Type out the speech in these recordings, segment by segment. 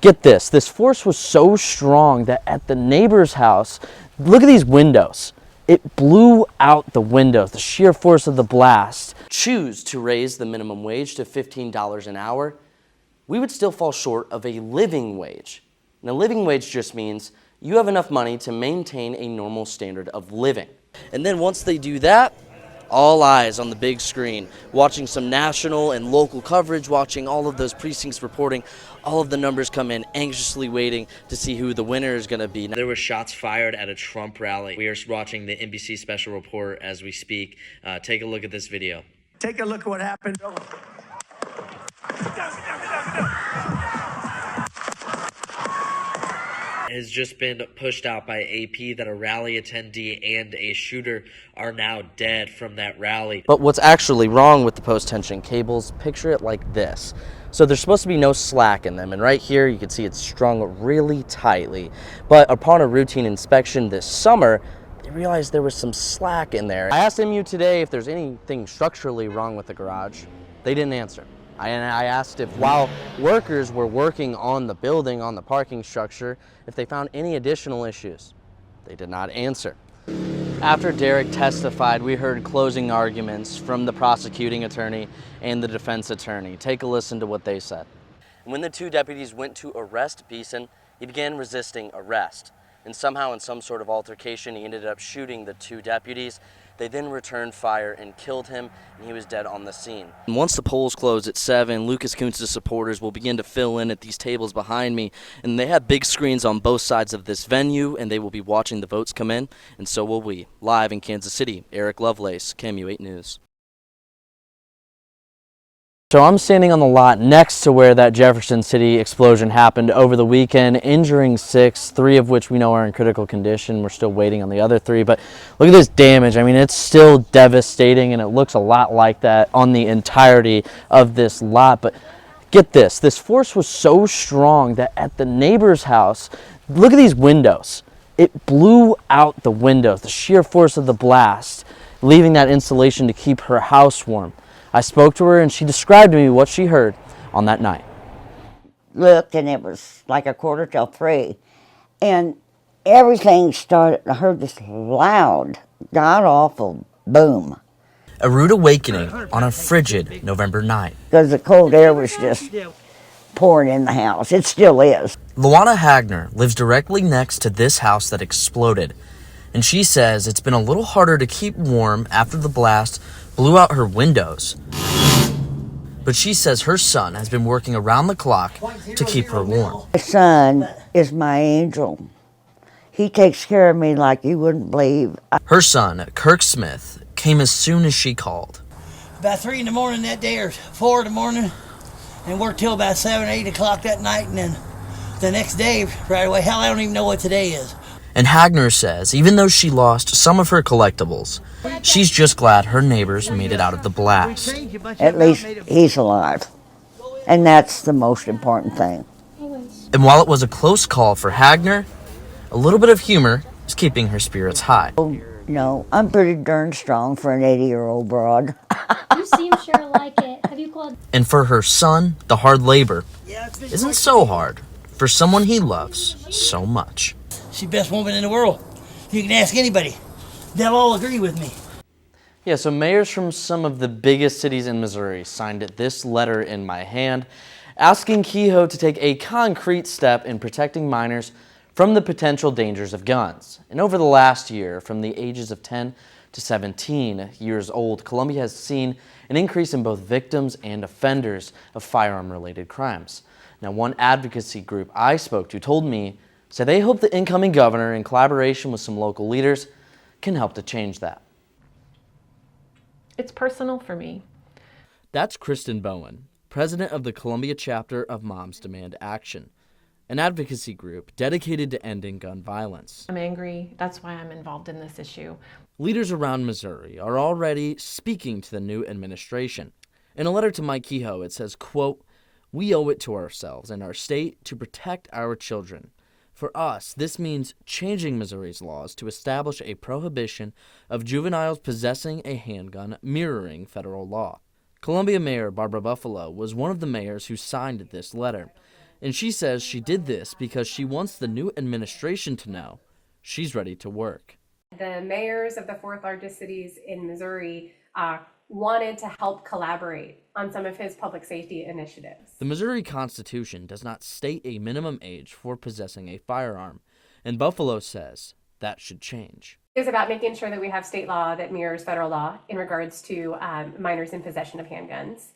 Get this force was so strong that at the neighbor's house, look at these windows. It blew out the windows, the sheer force of the blast. Choose to raise the minimum wage to $15 an hour, we would still fall short of a living wage. Now, living wage just means you have enough money to maintain a normal standard of living. And then once they do that, all eyes on the big screen, watching some national and local coverage, watching all of those precincts reporting, all of the numbers come in, anxiously waiting to see who the winner is going to be. There were shots fired at a Trump rally. We are watching the NBC special report as we speak. Take a look at this video. Take a look at what happened. Has just been pushed out by AP that a rally attendee and a shooter are now dead from that rally. But what's actually wrong with the post-tension cables, picture it like this. So there's supposed to be no slack in them, and right here you can see it's strung really tightly. But upon a routine inspection this summer, they realized there was some slack in there. I asked MU today if there's anything structurally wrong with the garage. They didn't answer. And I asked if while workers were working on the building, on the parking structure, if they found any additional issues. They did not answer. After Derek testified, we heard closing arguments from the prosecuting attorney and the defense attorney. Take a listen to what they said. When the two deputies went to arrest Beeson, he began resisting arrest. And somehow in some sort of altercation, he ended up shooting the two deputies. They then returned fire and killed him, and he was dead on the scene. And once the polls close at 7, Lucas Kuntz's supporters will begin to fill in at these tables behind me, and they have big screens on both sides of this venue, and they will be watching the votes come in, and so will we. Live in Kansas City, Eric Lovelace, KMU 8 News. So I'm standing on the lot next to where that Jefferson City explosion happened over the weekend, injuring 6, 3 of which we know are in critical condition. We're still waiting on the other 3, but look at this damage. I mean, it's still devastating, and it looks a lot like that on the entirety of this lot. But get this force was so strong that at the neighbor's house, look at these windows. It blew out the windows, the sheer force of the blast, leaving that insulation to keep her house warm. I spoke to her, and she described to me what she heard on that night. Looked, and it was like 2:45, and everything started. I heard this loud, god-awful boom. A rude awakening on a frigid November night. Because the cold air was just pouring in the house. It still is. Luana Hagner lives directly next to this house that exploded, and she says it's been a little harder to keep warm after the blast blew out her windows. But she says her son has been working around the clock to keep her warm. My son is my angel. He takes care of me like you wouldn't believe. Her son, Kirk Smith, came as soon as she called. About 3 in the morning that day, or 4 in the morning, and worked till about 7, 8 o'clock that night, and then the next day, right away, hell, I don't even know what today is. And Hagner says even though she lost some of her collectibles, she's just glad her neighbors made it out of the blast. At least he's alive, and that's the most important thing. And while it was a close call for Hagner, a little bit of humor is keeping her spirits high. No, I'm pretty darn strong for an 80-year-old broad. You seem sure like it. Have you called? And for her son, the hard labor isn't so hard for someone he loves so much. She's the best woman in the world. You can ask anybody. They'll all agree with me. Yeah, so mayors from some of the biggest cities in Missouri signed this letter in my hand, asking Kehoe to take a concrete step in protecting minors from the potential dangers of guns. And over the last year, from the ages of 10 to 17 years old, Columbia has seen an increase in both victims and offenders of firearm-related crimes. Now, one advocacy group I spoke to told me, so they hope the incoming governor, in collaboration with some local leaders, can help to change that. It's personal for me. That's Kristen Bowen, president of the Columbia chapter of Moms Demand Action, an advocacy group dedicated to ending gun violence. I'm angry. That's why I'm involved in this issue. Leaders around Missouri are already speaking to the new administration. In a letter to Mike Kehoe, it says, quote, "We owe it to ourselves and our state to protect our children. For us, this means changing Missouri's laws to establish a prohibition of juveniles possessing a handgun mirroring federal law." Columbia Mayor Barbara Buffalo was one of the mayors who signed this letter, And she says she did this because she wants the new administration to know she's ready to work. The mayors of the fourth largest cities in Missouri wanted to help collaborate on some of his public safety initiatives. The Missouri Constitution does not state a minimum age for possessing a firearm, and Buffalo says that should change. It's about making sure that we have state law that mirrors federal law in regards to minors in possession of handguns.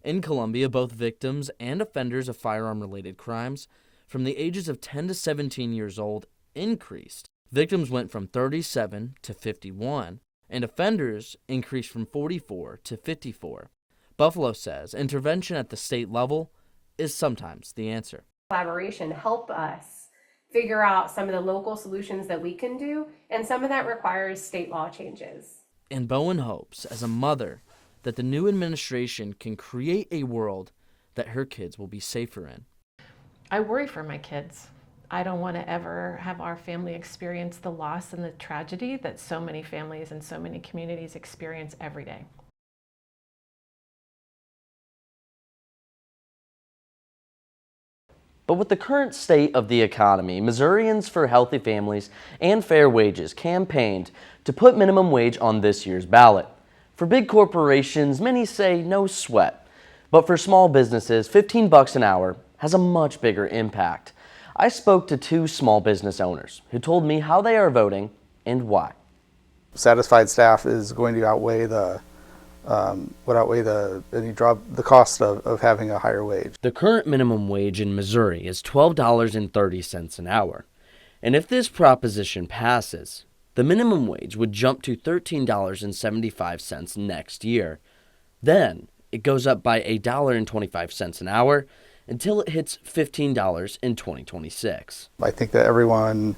In Columbia, both victims and offenders of firearm-related crimes from the ages of 10 to 17 years old increased. Victims went from 37 to 51, and offenders increased from 44 to 54. Buffalo says intervention at the state level is sometimes the answer. Collaboration help us figure out some of the local solutions that we can do, and some of that requires state law changes. And Bowen hopes, as a mother, that the new administration can create a world that her kids will be safer in. I worry for my kids. I don't want to ever have our family experience the loss and the tragedy that so many families and so many communities experience every day. But with the current state of the economy, Missourians for Healthy Families and Fair Wages campaigned to put minimum wage on this year's ballot. For big corporations, many say no sweat. But for small businesses, $15 an hour has a much bigger impact. I spoke to two small business owners who told me how they are voting and why. Satisfied staff is going to outweigh the cost of having a higher wage. The current minimum wage in Missouri is $12.30 an hour. And if this proposition passes, the minimum wage would jump to $13.75 next year. Then it goes up by $1.25 an hour until it hits $15 in 2026. I think that everyone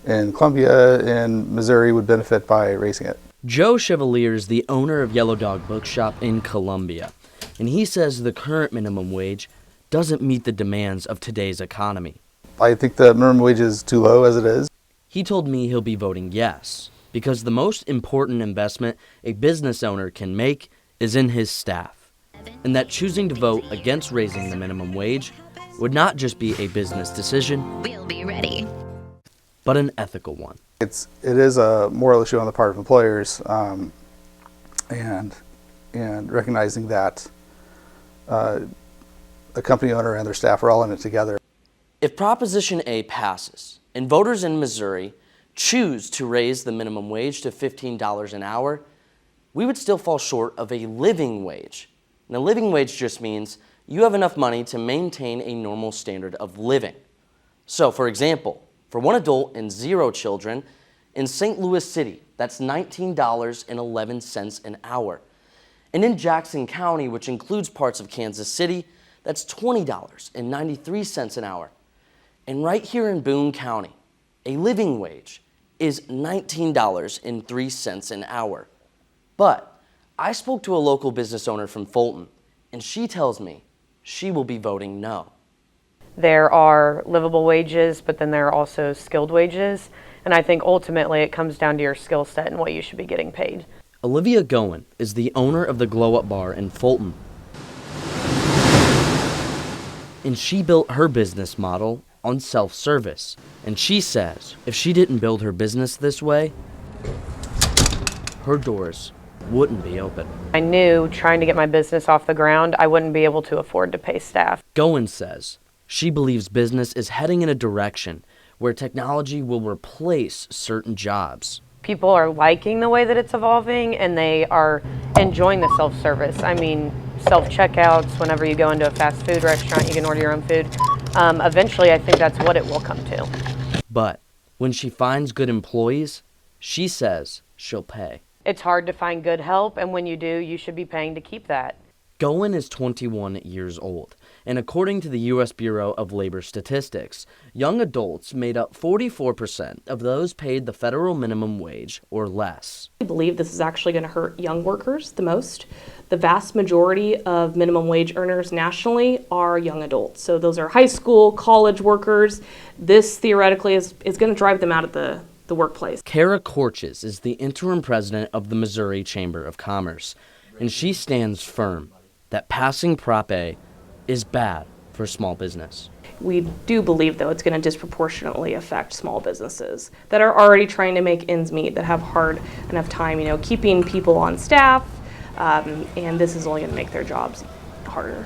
in Columbia and Missouri would benefit by raising it. Joe Chevalier is the owner of Yellow Dog Bookshop in Columbia, and he says the current minimum wage doesn't meet the demands of today's economy. I think the minimum wage is too low as it is. He told me he'll be voting yes, because the most important investment a business owner can make is in his staff, and that choosing to vote against raising the minimum wage would not just be a business decision, We'll be ready. but an ethical one. It is a moral issue on the part of employers, and recognizing that a company owner and their staff are all in it together. If Proposition A passes and voters in Missouri choose to raise the minimum wage to $15 an hour, we would still fall short of a living wage. Now, living wage just means you have enough money to maintain a normal standard of living. So, for example, for one adult and 0 children, in St. Louis City, that's $19.11 an hour. And in Jackson County, which includes parts of Kansas City, that's $20.93 an hour. And right here in Boone County, a living wage is $19.03 an hour. But I spoke to a local business owner from Fulton, and she tells me she will be voting no. There are livable wages, but then there are also skilled wages. And I think ultimately it comes down to your skill set and what you should be getting paid. Olivia Goen is the owner of the Glow Up Bar in Fulton. And she built her business model on self-service. And she says if she didn't build her business this way, her doors wouldn't be open. I knew trying to get my business off the ground, I wouldn't be able to afford to pay staff. Goen says she believes business is heading in a direction where technology will replace certain jobs. People are liking the way that it's evolving, and they are enjoying the self-service. I mean, self-checkouts, whenever you go into a fast food restaurant, you can order your own food. Eventually, I think that's what it will come to. But when she finds good employees, she says she'll pay. It's hard to find good help, and when you do, you should be paying to keep that. Goen is 21 years old, and according to the U.S. Bureau of Labor Statistics, young adults made up 44% of those paid the federal minimum wage or less. I believe this is actually going to hurt young workers the most. The vast majority of minimum wage earners nationally are young adults. So those are high school, college workers. This theoretically is going to drive them out of the workplace. Kara Korches is the interim president of the Missouri Chamber of Commerce, and she stands firm that passing Prop A is bad for small business. We do believe, though, it's going to disproportionately affect small businesses that are already trying to make ends meet, that have hard enough time, keeping people on staff, and this is only going to make their jobs harder.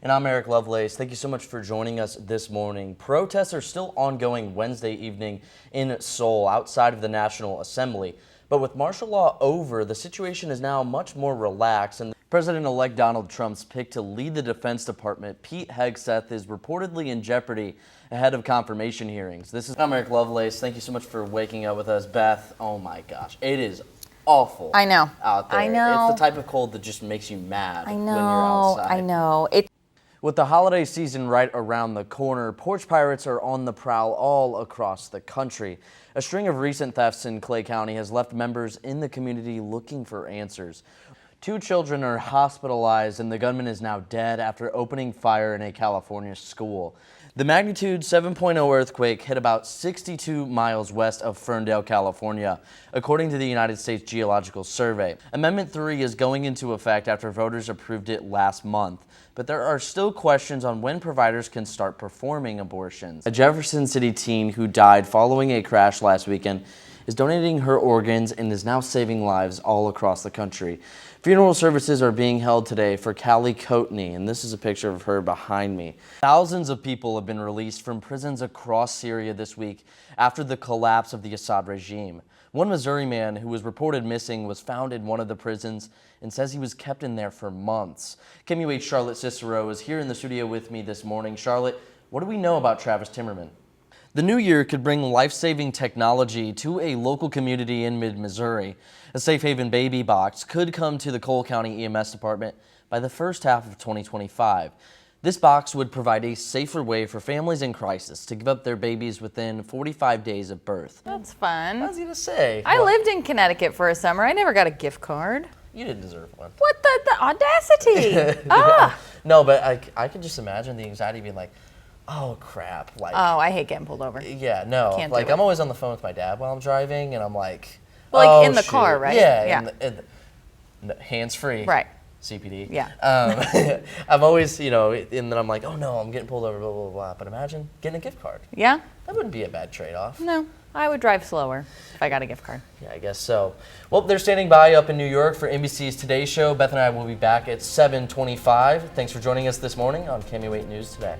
And I'm Eric Lovelace. Thank you so much for joining us this morning. Protests are still ongoing Wednesday evening in Seoul outside of the National Assembly. But with martial law over, the situation is now much more relaxed, and President-elect Donald Trump's pick to lead the Defense Department, Pete Hegseth, is reportedly in jeopardy ahead of confirmation hearings. I'm Eric Lovelace. Thank you so much for waking up with us. Beth, oh my gosh, it is awful. I know. Out there. I know. It's the type of cold that just makes you mad I when you're know. outside. I know. With the holiday season right around the corner, porch pirates are on the prowl all across the country. A string of recent thefts in Clay County has left members in the community looking for answers. 2 children are hospitalized and the gunman is now dead after opening fire in a California school. The magnitude 7.0 earthquake hit about 62 miles west of Ferndale, California, according to the United States Geological Survey. Amendment 3 is going into effect after voters approved it last month, but there are still questions on when providers can start performing abortions. A Jefferson City teen who died following a crash last weekend is donating her organs and is now saving lives all across the country. Funeral services are being held today for Callie Coatney, and this is a picture of her behind me. Thousands of people have been released from prisons across Syria this week after the collapse of the Assad regime. One Missouri man who was reported missing was found in one of the prisons and says he was kept in there for months. KMUH Charlotte Cicero is here in the studio with me this morning. Charlotte, what do we know about Travis Timmerman? The new year could bring life-saving technology to a local community in mid-Missouri. A Safe Haven baby box could come to the Cole County EMS department by the first half of 2025. This box would provide a safer way for families in crisis to give up their babies within 45 days of birth. That's fun. I was going to say. I lived in Connecticut for a summer. I never got a gift card. You didn't deserve one. What the audacity? No, but I could just imagine the anxiety being like, oh crap. Like, oh, I hate getting pulled over. Yeah, no. Can't like do it. I'm always on the phone with my dad while I'm driving, and I'm like, Well, oh, like in the shoot. car, right? Yeah. Hands-free. Right. CPD. Yeah. I'm always, and then I'm like, oh no, I'm getting pulled over, blah, blah, blah. But imagine getting a gift card. Yeah? That wouldn't be a bad trade-off. No, I would drive slower if I got a gift card. Yeah, I guess so. Well, they're standing by up in New York for NBC's Today Show. Beth and I will be back at 7:25. Thanks for joining us this morning on KMUH News Today.